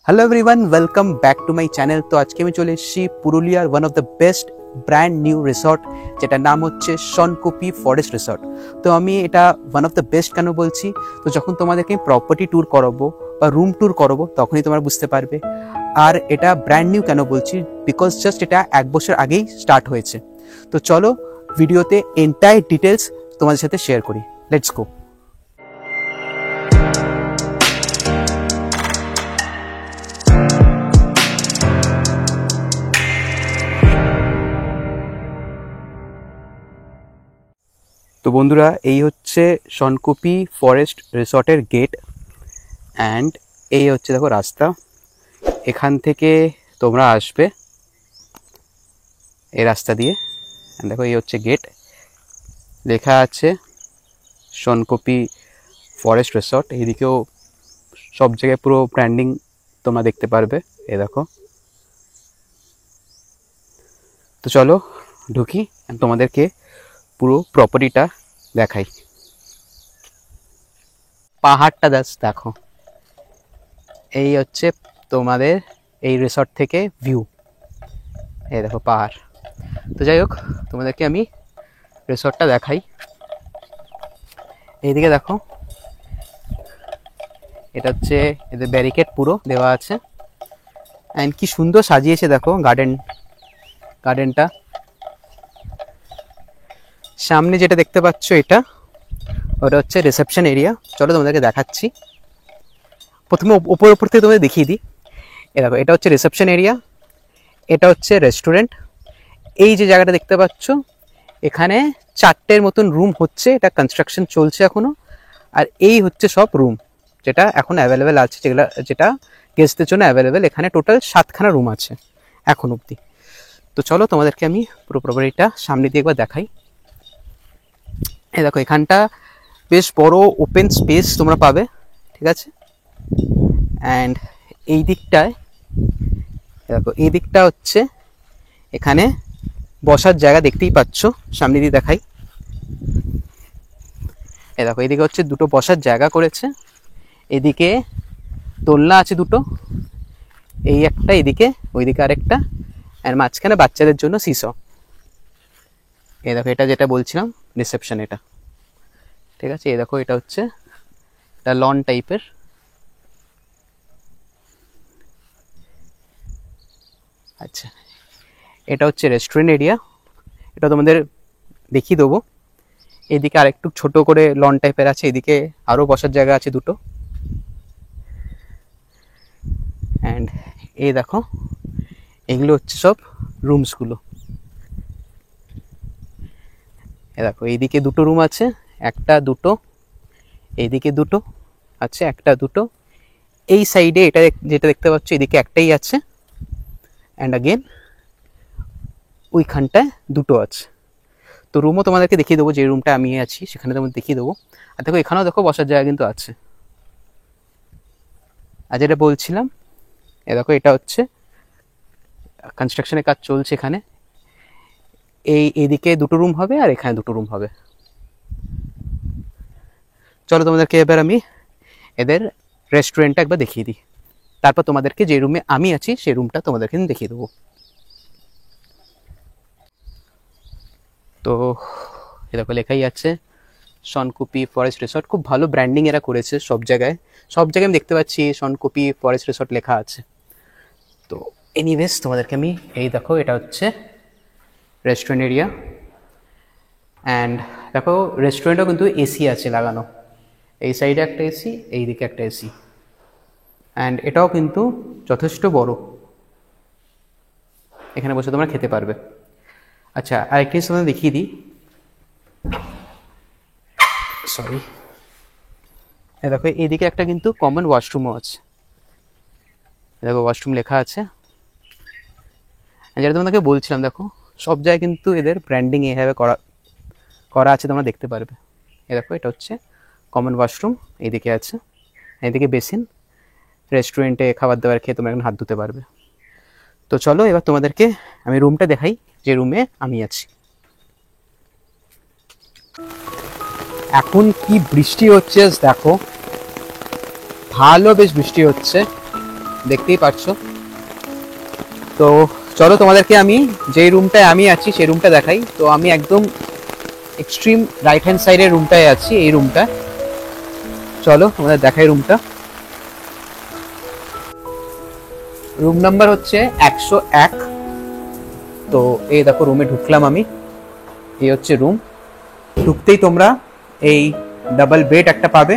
Hello everyone, welcome back to my channel. तो आज के मैं चले एসেছি পুরুলিয়ার one of the best brand new resort, যেটার নাম হচ্ছে শনকুপি ফরেস্ট রিসর্ট। তো আমি এটা ওয়ান অফ দ্য বেস্ট কেন বলছি, তো যখন তোমাদেরকে প্রপার্টি ট্যুর করাবো বা রুম ট্যুর করাবো তখনই তোমরা বুঝতে পারবে। আর এটা ব্র্যান্ড নিউ কেন বলছি, বিকজ জাস্ট এটা 1 বছর আগেই স্টার্ট হয়েছে। তো চলো ভিডিওতে এন্টায়ার ডিটেলস তোমাদের সাথে শেয়ার করি। Let's go. তো বন্ধুরা, এই হচ্ছে শনকুপি ফরেস্ট রিসর্টের গেট অ্যান্ড এই হচ্ছে দেখো রাস্তা। এখান থেকে তোমরা আসবে এই রাস্তা দিয়ে। দেখো এই হচ্ছে গেট, লেখা আছে শনকুপি ফরেস্ট রিসর্ট। এইদিকেও সব জায়গায় পুরো ব্র্যান্ডিং তোমরা দেখতে পারবে। এই দেখো। তো চলো ঢুকি, তোমাদেরকে পুরো প্রপার্টিটা দেখাই। পাহাড়টা দেখো, এই হচ্ছে তোমাদের এই রিসর্ট থেকে ভিউ। এই দেখো পাহাড়। তো যাই হোক, তোমাদেরকে আমি রিসর্টটা দেখাই। এইদিকে দেখো, এটা হচ্ছে এদের ব্যারিকেড পুরো দেওয়া আছে। অ্যান্ড কি সুন্দর সাজিয়েছে দেখো গার্ডেনটা। সামনে যেটা দেখতে পাচ্ছ ওটা হচ্ছে রিসেপশন এরিয়া। চলো তোমাদেরকে দেখাচ্ছি। প্রথমে ওপর থেকে তোমাদের দেখিয়ে দিই। দেখো, এটা হচ্ছে রিসেপশন এরিয়া, এটা হচ্ছে রেস্টুরেন্ট। এই যে জায়গাটা দেখতে পাচ্ছ, এখানে 4টের মতন রুম হচ্ছে, এটা কনস্ট্রাকশন চলছে এখনো। আর এই হচ্ছে সব রুম যেটা এখন অ্যাভেলেবেল আছে, যেটা গেস্টদের জন্য অ্যাভেলেবেল। এখানে টোটাল 7খানা রুম আছে এখন অবধি। তো চলো তোমাদেরকে আমি পুরো প্রপার্টিটা সামনে দিয়ে একবার দেখাই। এই দেখো, এখানটা বেশ বড় ওপেন স্পেস তোমরা পাবে, ঠিক আছে। অ্যান্ড এই দিকটায় দেখো, এই দিকটা হচ্ছে এখানে বসার জায়গা দেখতেই পাচ্ছ। সামনে দিয়ে দেখাই। এই দেখো, এইদিকে হচ্ছে 2টো বসার জায়গা করেছে। এদিকে দোলনা আছে 2টো, এই একটা, এদিকে ওইদিকে আরেকটা। আর মাঝখানে বাচ্চাদের জন্য সিসো। এই দেখো, এটা যেটা বলছিলাম রিসেপশন, এটা ঠিক আছে। এই দেখো, এটা হচ্ছে এটা লন টাইপের। আচ্ছা, এটা হচ্ছে রেস্টুরেন্ট এরিয়া, এটা তোমাদের দেখিয়ে দেবো। এদিকে আর একটু ছোট করে লন টাইপের আছে, এদিকে আরও বসার জায়গা আছে 2টো। অ্যান্ড এই দেখো, এগুলো হচ্ছে সব রুমসগুলো। এ দেখো, এইদিকে 2টো রুম আছে, 1টা 2টো, এইদিকে 2টো আছে, 1টা 2টো। এই সাইডে এটা যেটা দেখতে পাচ্ছ, এদিকে একটাই আছে। অ্যান্ড আগেন ওইখানটায় 2টো আছে। তো রুমও তোমাদেরকে দেখিয়ে দেবো, যে রুমটা আমি আছি সেখানে তোমাদের দেখিয়ে দেবো। আর দেখো, এখানেও দেখো বসার জায়গা কিন্তু আছে। আর যেটা বলছিলাম, এ দেখো, এটা হচ্ছে কনস্ট্রাকশনের কাজ চলছে এখানে। এইদিকে 2টো রুম হবে আর এখানে 2টো রুম হবে। চলো তোমাদেরকে এবার আমি এদের রেস্টুরেন্টটা একবার দেখিয়ে দিই, তারপর তোমাদেরকে যে রুমে আমি আছি সেই রুমটা তোমাদেরকে দেখিয়ে দেবো। তো এ দেখো, লেখাই আছে শনকুপি ফরেস্ট রিসর্ট। খুব ভালো ব্র্যান্ডিং এরা করেছে সব জায়গায় আমি দেখতে পাচ্ছি শনকুপি ফরেস্ট রিসর্ট লেখা আছে। তো এনিওয়েজ তোমাদেরকে আমি এই দেখো, এটা হচ্ছে রেস্টুরেন্ট এরিয়া। অ্যান্ড দেখো, রেস্টুরেন্টও কিন্তু এসি আছে লাগানো। এই সাইডে একটা এসি, এই দিকে একটা এসি। অ্যান্ড এটাও কিন্তু যথেষ্ট বড়, এখানে বসে তোমরা খেতে পারবে। আচ্ছা, আরেকটি তোমাদের দেখিয়ে দিই। সরি, দেখো, এইদিকে একটা কিন্তু কমন ওয়াশরুমও আছে। দেখো, ওয়াশরুম লেখা আছে। যেটা তোমাদেরকে বলছিলাম, দেখো সব জায়গায় কিন্তু এদের ব্র্যান্ডিং এইভাবে করা আছে, তোমরা দেখতে পারবে। এই দেখো, এটা হচ্ছে কমন ওয়াশরুম, এইদিকে আছে, এইদিকে বেসিন। রেস্টুরেন্টে খাবার দাবার খেয়ে তোমরা এখন হাত ধুতে পারবে। তো চলো এবার তোমাদেরকে আমি রুমটা দেখাই, যে রুমে আমি আছি। এখন কি বৃষ্টি হচ্ছে দেখো, ভালো বেশ বৃষ্টি হচ্ছে। দেখতেই পাচ্ছো। তো চলো তোমাদেরকে আমি যেই রুমটায় আমি আছি সেই রুমটা দেখাই। তো আমি একদম এক্সট্রিম রাইট হ্যান্ড সাইডের রুমটায় আছি, এই রুমটা। চলো তোমাদের দেখাই রুমটা। রুম নাম্বার হচ্ছে 101। তো এই দেখো রুমে ঢুকলাম আমি, এই হচ্ছে রুম। ঢুকতেই তোমরা এই ডাবল বেড একটা পাবে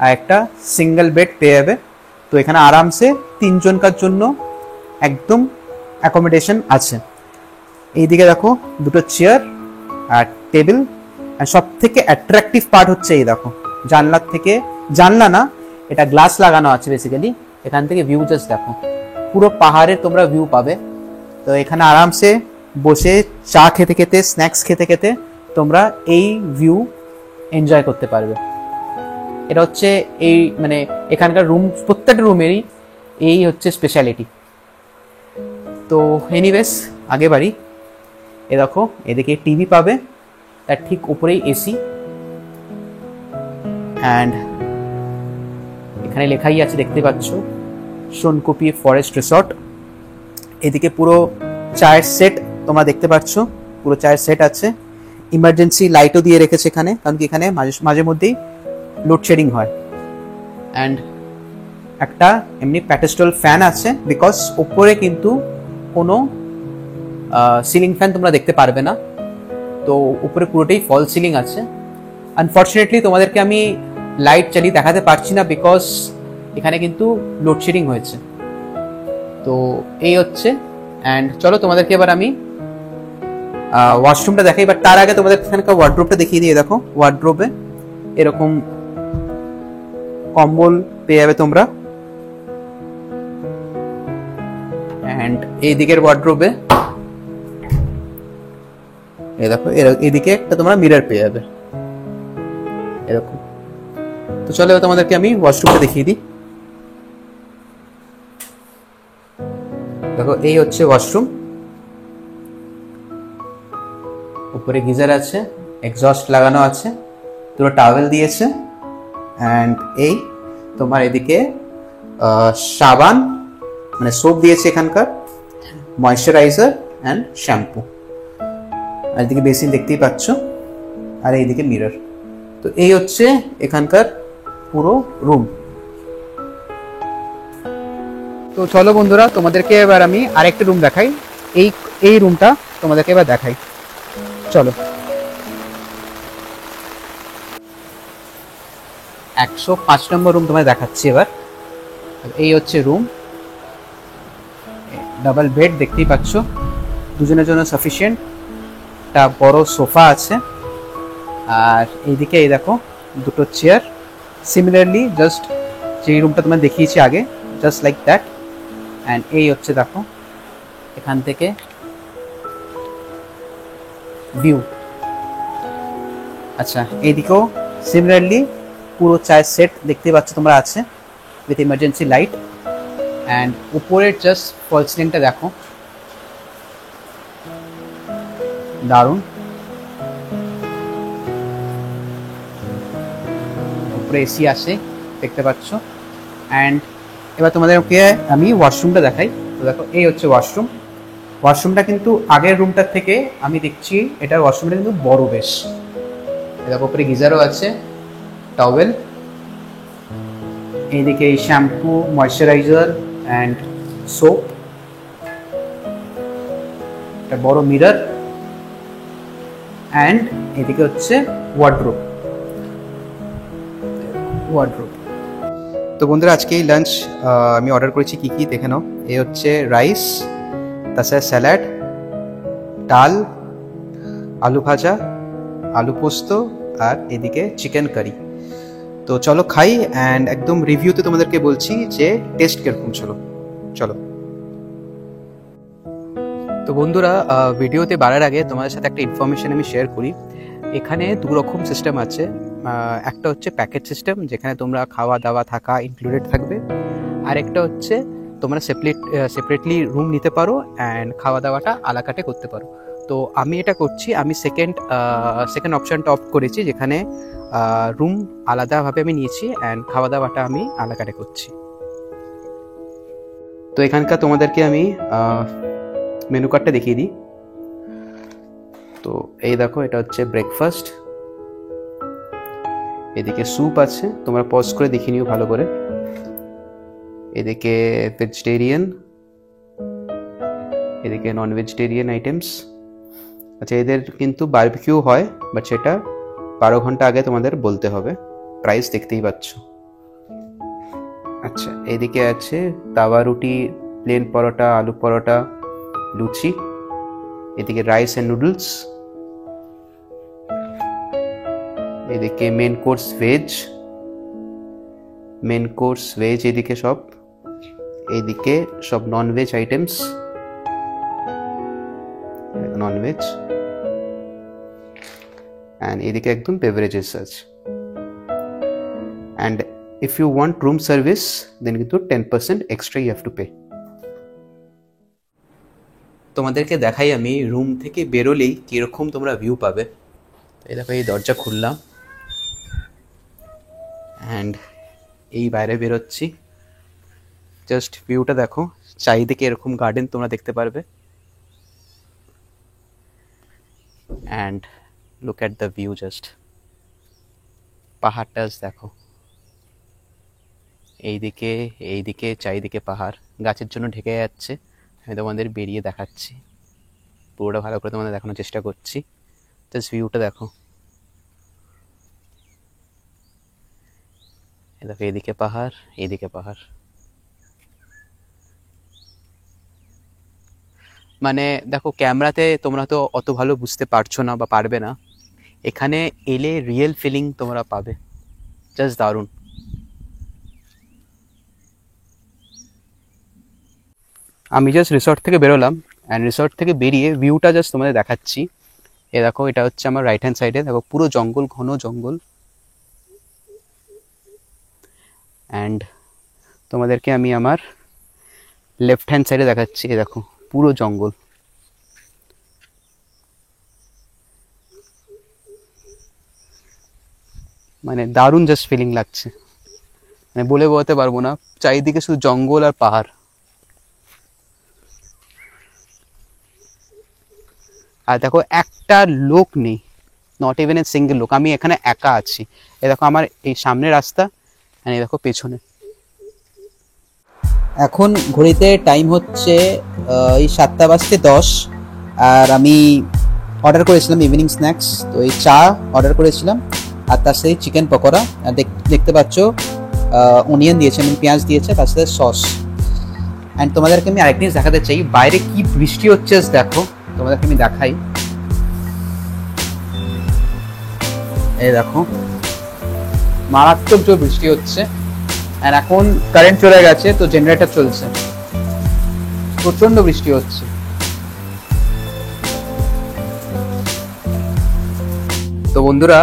আর একটা সিঙ্গেল বেড পেয়ে যাবে। তো এখানে আরামসে 3 জনকার জন্য একদম অ্যাকোমোডেশন আছে। এইদিকে দেখো দুটো চেয়ার আর টেবিল। আর সব থেকে অ্যাট্রাকটিভ পার্ট হচ্ছে এই দেখো, জানলার থেকে, জানলা না এটা গ্লাস লাগানো আছে বেসিক্যালি, এখান থেকে ভিউ জাস্ট দেখো, পুরো পাহাড়ের তোমরা ভিউ পাবে। তো এখানে আরামসে বসে চা খেতে খেতে, স্ন্যাক্স খেতে খেতে তোমরা এই ভিউ এনজয় করতে পারবে। এটা হচ্ছে এই মানে এখানকার রুম, প্রত্যেকটা রুমেরই এই হচ্ছে স্পেশালিটি। তো এনিওয়েজ আগে বাড়ি। এ দেখো এদিকে টিভি পাবে, তার ঠিক উপরেই এসি, অ্যান্ড এখানে লেখাই আছে দেখতে পাচ্ছ সোনকুপি ফরেস্ট রিসর্ট। এদিকে পুরো চায়ের সেট তোমরা দেখতে পাচ্ছ, পুরো চায়ের সেট আছে। ইমার্জেন্সি লাইটও দিয়ে রেখেছে এখানে, কারণ কি এখানে মাঝে মধ্যেই লোডশেডিং হয়। অ্যান্ড একটা এমনি প্যাটেস্টল ফ্যান আছে, বিকজ উপরে কিন্তু কোনো সিলিং ফ্যান তোমরা দেখতে পারবে না। তো উপরে পুরোটাই ফল সিলিং আছে। আনফর্চুনেটলি তোমাদেরকে আমি লাইট চালিয়ে দেখাতে পারছি না, বিকজ এখানে কিন্তু লোডশেডিং হয়েছে। তো এই হচ্ছে। অ্যান্ড চলো তোমাদেরকে এবার আমি ওয়াশরুমটা দেখাই, বাট তার আগে তোমাদের এখানকার ওয়ার্ড্রোবটা দেখিয়ে দিয়ে। দেখো ওয়ার্ড্রোবে এরকম কম্বল পেয়ে যাবে তোমরা। অ্যান্ড এই দিকের ওয়ার্ড্রোবে এই দেখো, এদিকে একটা তোমরা মিরর পেয়ে যাবে এরকম। তো চলো তোমাদেরকে আমি ওয়াশরুমটা দেখিয়ে দিই। দেখো এই হচ্ছে ওয়াশরুম। উপরে গিজার আছে, এক্সস্ট লাগানো আছে, পুরো টাওয়েল দিয়েছে। অ্যান্ড এই তোমার এদিকে সাবান মানে সোপ দিয়েছে এখানকার, ময়শ্চারাইজার অ্যান্ড শ্যাম্পু। আর এদিকে বেসিন দেখতেই পাচ্ছ, আর এইদিকে মিরর। তো এই হচ্ছে এখানকার পুরো রুম। তো চলো বন্ধুরা তোমাদেরকে এবার আমি আরেকটা রুম দেখাই। এই রুমটা তোমাদেরকে এবার দেখাই, চলো। 105 নম্বর রুম তোমায় দেখাচ্ছি এবার। এই হচ্ছে রুম, ডাবল বেড দেখতেই পাচ্ছ, দুজনের জন্য সাফিসিয়েন্ট। একটা বড় সোফা আছে, আর এইদিকে এই দেখো দুটো চেয়ার, সিমিলারলি জাস্ট যেই রুমটা তোমায় দেখিয়েছি আগে, জাস্ট লাইক দ্যাট। অ্যান্ড এই হচ্ছে দেখো এখান থেকে ভিউ। আচ্ছা এইদিকেও সিমিলারলি পুরো চায়ের সেট দেখতে পাচ্ছ তোমরা আছে, উইথ ইমার্জেন্সি লাইট। অ্যান্ড উপরের জাস্ট ফল সিলিংটা দেখো, দারুণ। উপরে এসি আছে দেখতে পাচ্ছ। অ্যান্ড এবার তোমাদেরকে আমি ওয়াশরুমটা দেখাই। তো দেখো এই হচ্ছে ওয়াশরুম। ওয়াশরুমটা কিন্তু আগের রুমটার থেকে আমি দেখছি এটার ওয়াশরুমটা কিন্তু বড় বেশ। দেখো উপরে গিজারও আছে, টাওয়েল, এইদিকে শ্যাম্পু, ময়শ্চারাইজার অ্যান্ড সোপ, একটা বড় মিরর, অ্যান্ড এদিকে হচ্ছে ওয়ার্ড্রোব। তো বন্ধুরা আজকে এই লাঞ্চ আমি অর্ডার করেছি কি কি দেখে নাও। এই হচ্ছে রাইস, তাছাড়া স্যালাড, ডাল, আলু ভাজা, আলু পোস্ত, আর এদিকে চিকেন কারি। তো চলো খাই, অ্যান্ড একদম রিভিউতে তোমাদেরকে বলছি যে টেস্ট কিরকম চলো। তো বন্ধুরা ভিডিওতে বাড়ার আগে তোমাদের সাথে একটা ইনফরমেশন আমি শেয়ার করি। এখানে দু রকম সিস্টেম আছে। একটা হচ্ছে প্যাকেজ সিস্টেম, যেখানে তোমরা খাওয়া দাওয়া থাকা ইনক্লুডেড থাকবে। আর একটা হচ্ছে তোমরা সেপারেটলি রুম নিতে পারো অ্যান্ড খাওয়া দাওয়াটা আলাকাটে করতে পারো। তো আমি এটা করছি, আমি সেকেন্ড অপশানটা অফ করেছি, যেখানে রুম আলাদাভাবে আমি নিয়েছি অ্যান্ড খাওয়া দাওয়াটা আমি আলাকাটে করছি। তো এখানকার তোমাদেরকে আমি মেনু কার্ডটা দেখিয়ে দিই। তো এই দেখো, এটা হচ্ছে ব্রেকফাস্ট, এদিকে স্যুপ আছে, তোমরা পজ করে দেখে নিও ভালো করে। এদিকে ভেজিটেরিয়ান, এদিকে নন ভেজিটেরিয়ান আইটেমস। আচ্ছা, এদের কিন্তু বারবিকিউ হয়, বাট সেটা 12 ঘন্টা আগে তোমাদের বলতে হবে। প্রাইস দেখতেই পাচ্ছ। আচ্ছা, এদিকে আছে তাওয়া রুটি, প্লেন পরোটা, আলু পরোটা, লুচি। এদিকে রাইস এন্ড নুডলস। এদিকে মেন কোর্স ভেজ, এদিকে সব, এইদিকে সব non veg items, non veg. And এদিকে একদম বেভারেজেস আছে। And if you want room service then কিন্তু 10% extra you have to pay. তোমাদেরকে দেখাই আমি রুম থেকে বেরোলেই কীরকম তোমরা ভিউ পাবে। এই দেখো, এই দরজা খুললাম অ্যান্ড এই বাইরে বেরোচ্ছি। জাস্ট ভিউটা দেখো, চারিদিকে এরকম গার্ডেন তোমরা দেখতে পারবে। And look at the view, just পাহাড়টা দেখো, এইদিকে চারিদিকে পাহাড়, গাছের জন্য ঢেকে যাচ্ছে। আমি তোমাদের বেরিয়ে দেখাচ্ছি, পুরোটা ভালো করে তোমাদের দেখানোর চেষ্টা করছি। জাস্ট ভিউটা দেখো, দেখো এদিকে পাহাড়, এইদিকে পাহাড়। মানে দেখো, ক্যামেরাতে তোমরা তো অত ভালো বুঝতে পারছো না বা পারবে না, এখানে এলে রিয়েল ফিলিং তোমরা পাবে। জাস্ট দারুণ। আমি জাস্ট রিসর্ট থেকে বেরোলাম, অ্যান্ড রিসর্ট থেকে বেরিয়ে ভিউটা জাস্ট তোমাদের দেখাচ্ছি। এ দেখো, এটা হচ্ছে আমার রাইট হ্যান্ড সাইডে, দেখো পুরো জঙ্গল, ঘন জঙ্গল। অ্যান্ড তোমাদেরকে আমি আমার লেফট হ্যান্ড সাইডে দেখাচ্ছি, এ দেখো পুরো জঙ্গল। মানে দারুণ জাস্ট ফিলিং লাগছে, মানে বলে বোঝাতে পারবো না। চারিদিকে শুধু জঙ্গল আর পাহাড়। আর দেখো, একটা লোক নেই, নট ইভেন এ সিঙ্গেল লোক। আমি এখানে একা আছি। এ দেখো আমার এই সামনে রাস্তা, আর এই দেখো পেছনে। এখন ঘড়িতে টাইম হচ্ছে এই 7:10। আর আমি অর্ডার করেছিলাম ইভিনিং স্ন্যাক্স, তো এই চা অর্ডার করেছিলাম, আর তার সাথে চিকেন পকোড়া। আর দেখতে পাচ্ছ অনিয়ন দিয়েছে, মানে পেঁয়াজ দিয়েছে, তার সাথে সস। অ্যান্ড তোমাদেরকে আমি আরেক জিনিস দেখাতে চাই, বাইরে কি বৃষ্টি হচ্ছে দেখো, তোমাদেরকে আমি দেখাই। এই দেখো, মারাত্মক জোর বৃষ্টি হচ্ছে। আর এখন কারেন্ট চলে গেছে, তো জেনারেটর চলছে, প্রচন্ড বৃষ্টি হচ্ছে। তো বন্ধুরা,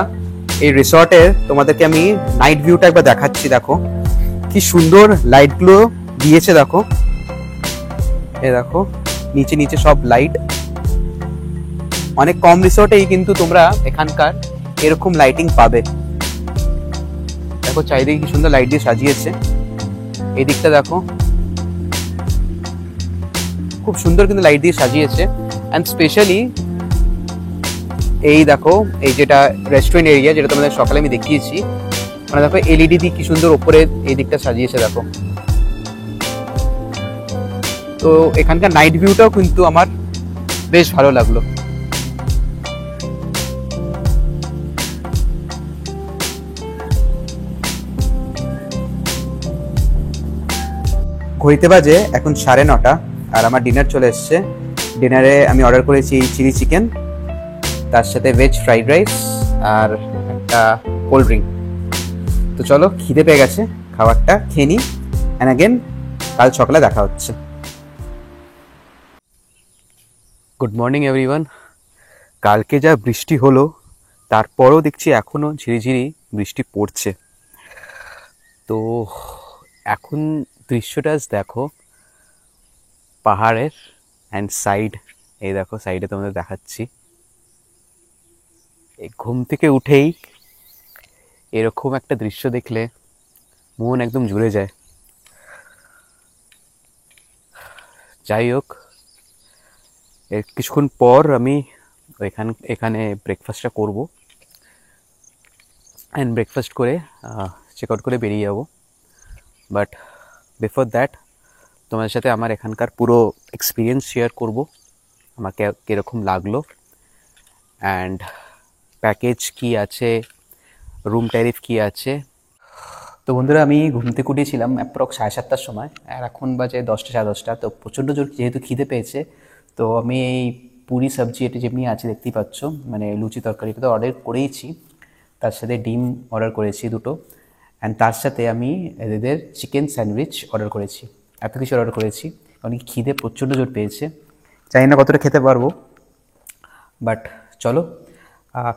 এই রিসর্টে তোমাদেরকে আমি নাইট ভিউটা একবার দেখাচ্ছি। দেখো কি সুন্দর লাইটগুলো দিয়েছে, দেখো এই দেখো নিচে নিচে সব লাইট। অনেক কম রিসর্টেই কিন্তু তোমরা এখানকার এরকম লাইটিং পাবে। দেখো চারিদিকে কি সুন্দর লাইট দিয়ে সাজিয়েছে। এই দিকটা দেখো, খুব সুন্দর কিন্তু লাইট দিয়ে সাজিয়েছে। অ্যান্ড স্পেশালি এই দেখো, এই যেটা রেস্টুরেন্ট এরিয়া, যেটা তোমাদের সকালে আমি দেখিয়েছি, মানে দেখো এলইডি দিয়ে কি সুন্দর ওপরে এই দিকটা সাজিয়েছে দেখো। তো এখানকার নাইট ভিউটাও কিন্তু আমার বেশ ভালো লাগলো। ঘড়িতে বাজে এখন 9:30, আর আমার ডিনার চলে এসছে। ডিনারে আমি অর্ডার করেছি চিলি চিকেন, তার সাথে ভেজ ফ্রাইড রাইস আর একটা কোল্ড ড্রিঙ্ক। তো চলো, খিদে পেয়ে গেছে, খাবারটা খেয়ে নিই। অ্যান্ড অ্যাগেন কাল সকালে দেখা হচ্ছে। Good morning everyone. কালকে যা বৃষ্টি হলো, তারপরও দেখছি এখনও ঝিরিঝিরি বৃষ্টি পড়ছে। তো এখন দৃশ্যটা দেখো, পাহাড়ের অ্যান্ড সাইড, এই দেখো সাইডে তোমাদের দেখাচ্ছি। এই ঘুম থেকে উঠেই এরকম একটা দৃশ্য দেখলে মন একদম জুড়ে যায়। যাই হোক, এর কিছুক্ষণ পর আমি এখানে ব্রেকফাস্টটা করব, অ্যান্ড ব্রেকফাস্ট করে চেক আউট করে বেরিয়ে যাব। বাট বিফোর দ্যাট তোমাদের সাথে আমার এখানকার পুরো এক্সপিরিয়েন্স শেয়ার করব, আমাকে কীরকম লাগলো, অ্যান্ড প্যাকেজ কি আছে, রুম ট্যারিফ কি আছে। তো বন্ধুরা, আমি ঘুম থেকে উঠেছিলাম অ্যাপ্রক্স 7:30টার সময়, আর এখন বাজে 10টা, 10:30। তো প্রচণ্ড জোর যেহেতু খিদে পেয়েছে, তো আমি এই পুরি সবজি এটা যেমনি আছে দেখতেই পাচ্ছ, মানে লুচি তরকারিটা তো অর্ডার করেইছি, তার সাথে ডিম অর্ডার করেছি 2টো, অ্যান্ড তার সাথে আমি এদের চিকেন স্যান্ডউইচ অর্ডার করেছি। এত কিছু অর্ডার করেছি কারণ খিদে প্রচণ্ড জোর পেয়েছে, জানি না কতটা খেতে পারবো, বাট চলো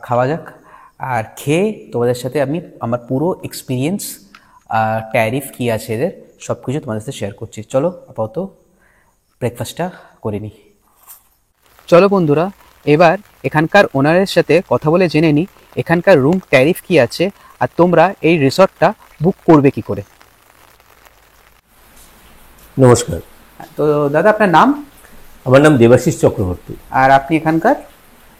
খাওয়া যাক। আর খেয়ে তোমাদের সাথে আমি আমার পুরো এক্সপিরিয়েন্স, ট্যারিফ কী আছে এদের, সব কিছু তোমাদের সাথে শেয়ার করছি। চলো আপাতত ব্রেকফাস্টটা করে নিই। চলো বন্ধুরা, এবার এখানকার ওনারের সাথে কথা বলে জেনে নিই এখানকার রুম ট্যারিফ কী আছে, আর তোমরা এই রিসর্টটা বুক করবে কি করে। নমস্কার, তো দাদা, আপনার নাম? আমার নাম দেবাশিস চক্রবর্তী। আর আপনি এখানকার?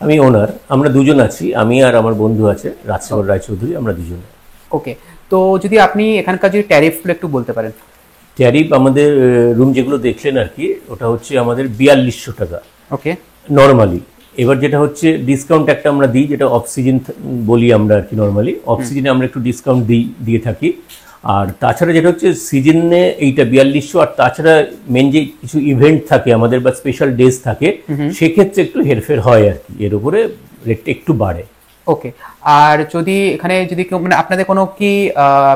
আমি ওনার। আমরা দুজন আছি, আমি আর আমার বন্ধু আছে রাজশেখর রায়চৌধুরী, আমরা দুজন। ওকে, তো যদি আপনি এখানকার যদি ট্যারিফগুলো একটু বলতে পারেন। ট্যারিফ আমাদের রুম যেগুলো দেখলেন আর কি, ওটা হচ্ছে আমাদের 4200 টাকা ওকে, নর্মালি। এবার যেটা হচ্ছে ডিসকাউন্ট একটা আমরা দিই, যেটা অফ সিজন বলি আমরা আর কি। নর্মালি অফ সিজনে আমরা একটু ডিসকাউন্ট দিয়ে থাকি। আর তাছাড়া যেটা হচ্ছে সিজনে এইটা 4200, আর তাছাড়া মেন যে কিছু ইভেন্ট থাকে আমাদের বা স্পেশাল ডেজ থাকে, সেক্ষেত্রে একটু হেরফের হয় আর কি, এর উপরে রেটটা একটু বাড়ে। ওকে, আর যদি এখানে যদি কেউ মানে আপনাদের কোনো কি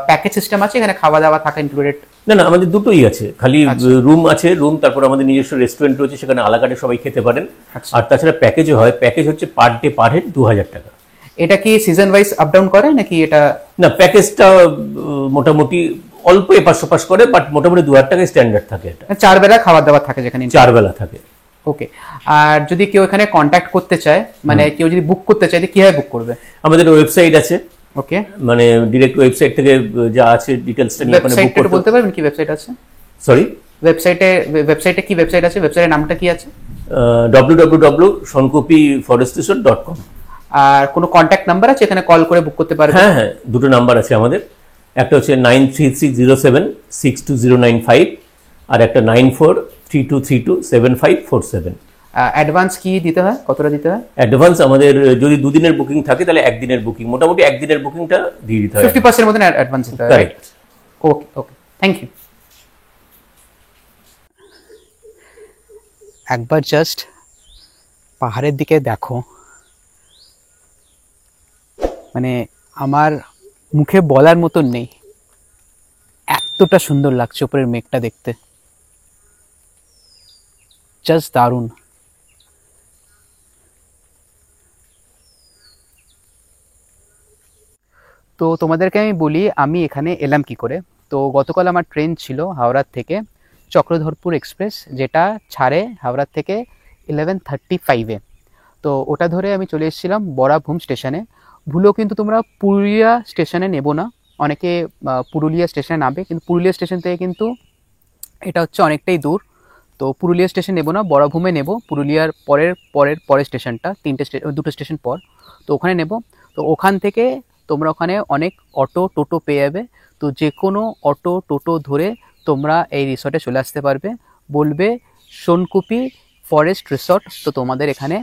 প্যাকেজ সিস্টেম আছে এখানে খাওয়া দাওয়া থাকা ইনক্লুডেড? না না, আমাদের দুটোই আছে, খালি রুম আছে, রুম, তারপর আমাদের নিজস্ব রেস্টুরেন্ট রয়েছে, সেখানে আলাকাটে সবাই খেতে পারেন। আর তাছাড়া প্যাকেজও হয়, প্যাকেজ হচ্ছে পার ডে পার হেড 2000 টাকা। এটা কি সিজন ওয়াইজ আপ ডাউন করে নাকি এটা? না, প্যাকেজটা মোটামুটি অল্প এপাশ ওপাশ করে, বাট মোটামুটি 2000 টাকায় স্ট্যান্ডার্ড থাকে। এটা 4 বেলা খাওয়া দাওয়া থাকে যেখানে? 4 বেলা থাকে। ওকে, আর যদি কেউ এখানে কন্ট্যাক্ট করতে চায়, মানে কেউ যদি বুক করতে চায়, কিভাবে বুক করবে? আমাদের ওয়েবসাইট আছে, ওকে, মানে ডিরেক্ট ওয়েবসাইট থেকে যা আছে ডিটেইলসটা নিয়ে ওখানে বুক করতে। বলতে পারবেন কি ওয়েবসাইট আছে? সরি, ওয়েবসাইটে কি ওয়েবসাইট আছে? ওয়েবসাইটের নামটা কি আছে? www.sonkopi.com। আর কোনো কন্ট্যাক্ট নাম্বার আছে এখানে কল করে বুক করতে পারবে? হ্যাঁ হ্যাঁ, দুটো নাম্বার আছে আমাদের, একটা হচ্ছে 9330762095, আর একটা 9432327547। অ্যাডভান্স কি দিতে হয়, কতটা দিতে হয়? অ্যাডভান্স আমাদের যদি দুদিনের বুকিং থাকে তাহলে একদিনের বুকিং, মোটামুটি একদিনের বুকিংটা দিয়ে দিতে হয়। 50% মতন অ্যাডভান্স দিতে হয়। Correct. Okay okay, thank you. একবার জাস্ট পাহাড়ের দিকে দেখো, মানে আমার মুখে বলার মতন নেই, এতটা সুন্দর লাগছে উপরের মেঘটা দেখতে, জাস্ট দারুণ। তো তোমাদেরকে আমি বলি আমি এখানে এলাম কি করে। তো গতকাল আমার ট্রেন ছিল হাওড়ার থেকে চক্রধরপুর এক্সপ্রেস, যেটা ছাড়ে হাওড়ার থেকে 11:35-এ। তো ওটা ধরে আমি চলে এসেছিলাম বরাভূম স্টেশনে। ভুলেও কিন্তু তোমরা পুরুলিয়া স্টেশনে নেবো না, অনেকে পুরুলিয়া স্টেশনে নামবে, কিন্তু পুরুলিয়া স্টেশন থেকে কিন্তু এটা হচ্ছে অনেকটাই দূর। তো পুরুলিয়া স্টেশন নেবো না, বরাভূমে নেব, পুরুলিয়ার পরের স্টেশনটা, দুটো স্টেশন পর, তো ওখানে নেব। তো ওখান থেকে তোমরা ওখানে অনেক অটো টোটো পেয়ে যাবে। তো যে কোনো অটো টোটো ধরে তোমরা এই রিসর্টে চলে আসতে পারবে, বলবে সোনকুপি ফরেস্ট রিসর্ট, তো তোমাদের এখানে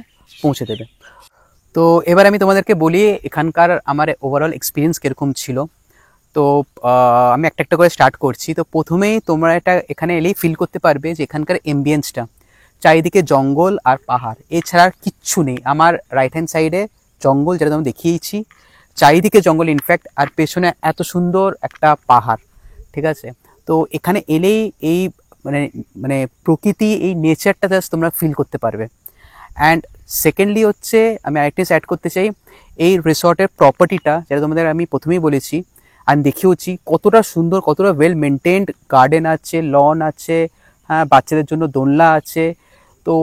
পৌঁছে দেবে। তো এবার আমি তোমাদেরকে বলি এখানকার আমার ওভারঅল এক্সপিরিয়েন্স কীরকম ছিল। তো আমি একটা একটা করে স্টার্ট করছি। তো প্রথমেই তোমরা এখানে এলেই ফিল করতে পারবে যে এখানকার এমবিয়েন্সটা, চারিদিকে জঙ্গল আর পাহাড়, এছাড়া আর কিচ্ছু নেই। আমার রাইট হ্যান্ড সাইডে জঙ্গল, যেটা আমি দেখিয়েছি, চারিদিকে জঙ্গল ইনফ্যাক্ট, আর পেছনে এত সুন্দর একটা পাহাড়, ঠিক আছে। তো এখানে এলেই এই মানে মানে প্রকৃতি, এই নেচারটা জাস্ট তোমরা ফিল করতে পারবে। অ্যান্ড সেকেন্ডলি হচ্ছে আমি আরেকটা অ্যাড করতে চাই, এই রিসর্টের প্রপার্টিটা, যেটা তোমাদের আমি প্রথমেই বলেছি আর দেখিয়েছি, কতটা সুন্দর, কতটা ওয়েল মেনটেন্ড, গার্ডেন আছে, লন আছে, হ্যাঁ, বাচ্চাদের জন্য দোলনা আছে, তো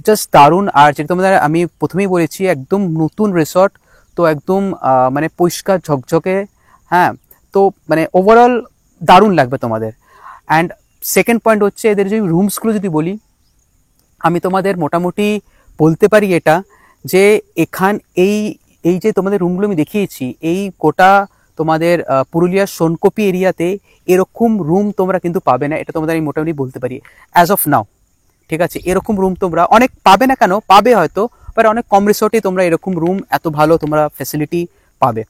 জাস্ট দারুণ। আর যেটা তোমাদের আমি প্রথমেই বলেছি, একদম নতুন রিসর্ট, তো একদম মানে পরিষ্কার ঝকঝকে, হ্যাঁ, তো মানে ওভারঅল দারুণ লাগবে তোমাদের। অ্যান্ড সেকেন্ড পয়েন্ট হচ্ছে এদের যদি রুমসগুলো যদি বলি, আমি তোমাদের মোটামুটি বলতে পারি এটা যে এই এই যে তোমাদের রুমগুলো আমি দেখিয়েছি, এই গোটা তোমাদের পুরুলিয়ার সোনকপি এরিয়াতে এরকম রুম তোমরা কিন্তু পাবে না, এটা তোমাদের আমি মোটামুটি বলতে পারি অ্যাজ অফ নাও। ঠিক আছে, এরকম রুম তোমরা অনেক পাবে না, কেন পাবে হয়তো, বাট অনেক কম রিসোর্টে তোমরা এরকম রুম এত ভালো তোমরা ফ্যাসিলিটি পাবে।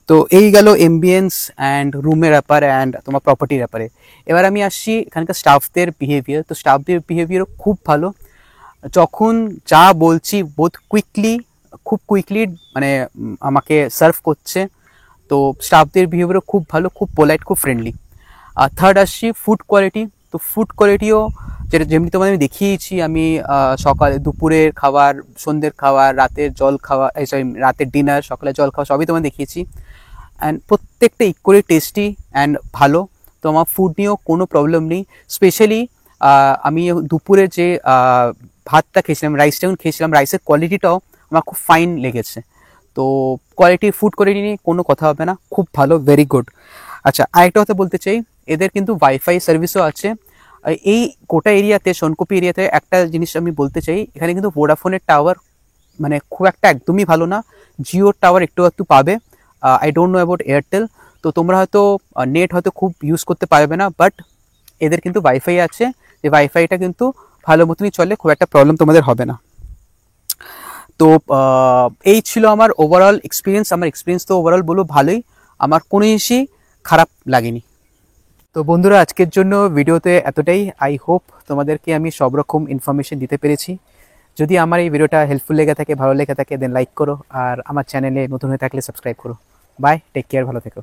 তো এই গেল এমবিয়েন্স অ্যান্ড রুমের ব্যাপার অ্যান্ড তোমার প্রপার্টির ব্যাপারে। এবার আমি আসছি এখানকার স্টাফদের বিহেভিয়ার। তো স্টাফদের বিহেভিয়ারও খুব ভালো, যখন যা বলছি খুব কুইকলি মানে আমাকে সার্ভ করছে। তো স্টাফদের বিহেভিয়ারও খুব ভালো, খুব পোলাইট, খুব ফ্রেন্ডলি। আর থার্ড আসছি ফুড কোয়ালিটি। তো ফুড কোয়ালিটিও যেমনি তোমাদের আমি দেখিয়েছি, আমি সকালে দুপুরের খাবার, সন্ধ্যের খাবার, রাতের জল খাওয়া, রাতের ডিনার, সকালের জল খাওয়া সবই তোমাদের দেখিয়েছি। অ্যান্ড প্রত্যেকটা ইকুয়ালি টেস্টি অ্যান্ড ভালো। তো আমার ফুড নিয়েও কোনো প্রবলেম নেই। স্পেশালি আমি দুপুরে যে ভাতটা খেয়েছিলাম, রাইসটা যখন খেয়েছিলাম, রাইসের কোয়ালিটিটাও আমার খুব ফাইন লেগেছে। তো ফুড কোয়ালিটি নিয়ে কোনো কথা হবে না, খুব ভালো, ভেরি গুড। আচ্ছা, আরেকটা কথা বলতে চাই, এদের কিন্তু ওয়াইফাই সার্ভিসও আছে। এই গোটা এরিয়াতে, সোনকপি এরিয়াতে একটা জিনিস আমি বলতে চাই, এখানে কিন্তু ভোডাফোনের টাওয়ার মানে খুব একটা একদমই ভালো না, জিওর টাওয়ার একটু একটু পাবে। I don't know about Airtel. তো তোমরা হয়তো নেট হয়তো খুব ইউজ করতে পারবে না, বাট এদের কিন্তু ওয়াইফাই আছে, যে ওয়াইফাইটা কিন্তু ভালো মতনই চলে, খুব একটা প্রবলেম তোমাদের হবে না। তো এই ছিল আমার ওভারঅল এক্সপিরিয়েন্স। আমার এক্সপিরিয়েন্স তো ওভারঅল বলো ভালোই, আমার কোনো জিনিসই খারাপ লাগেনি। তো বন্ধুরা, আজকের জন্য ভিডিওতে এতটাই। আই হোপ তোমাদেরকে আমি সব রকম ইনফরমেশন দিতে পেরেছি। যদি আমার এই ভিডিওটা হেল্পফুল লেগে থাকে, ভালো লেগে থাকে, দেন লাইক করো, আর আমার চ্যানেলে নতুন হয়ে থাকলে সাবস্ক্রাইব করো। বাই, টেক কেয়ার, ভালো থেকো।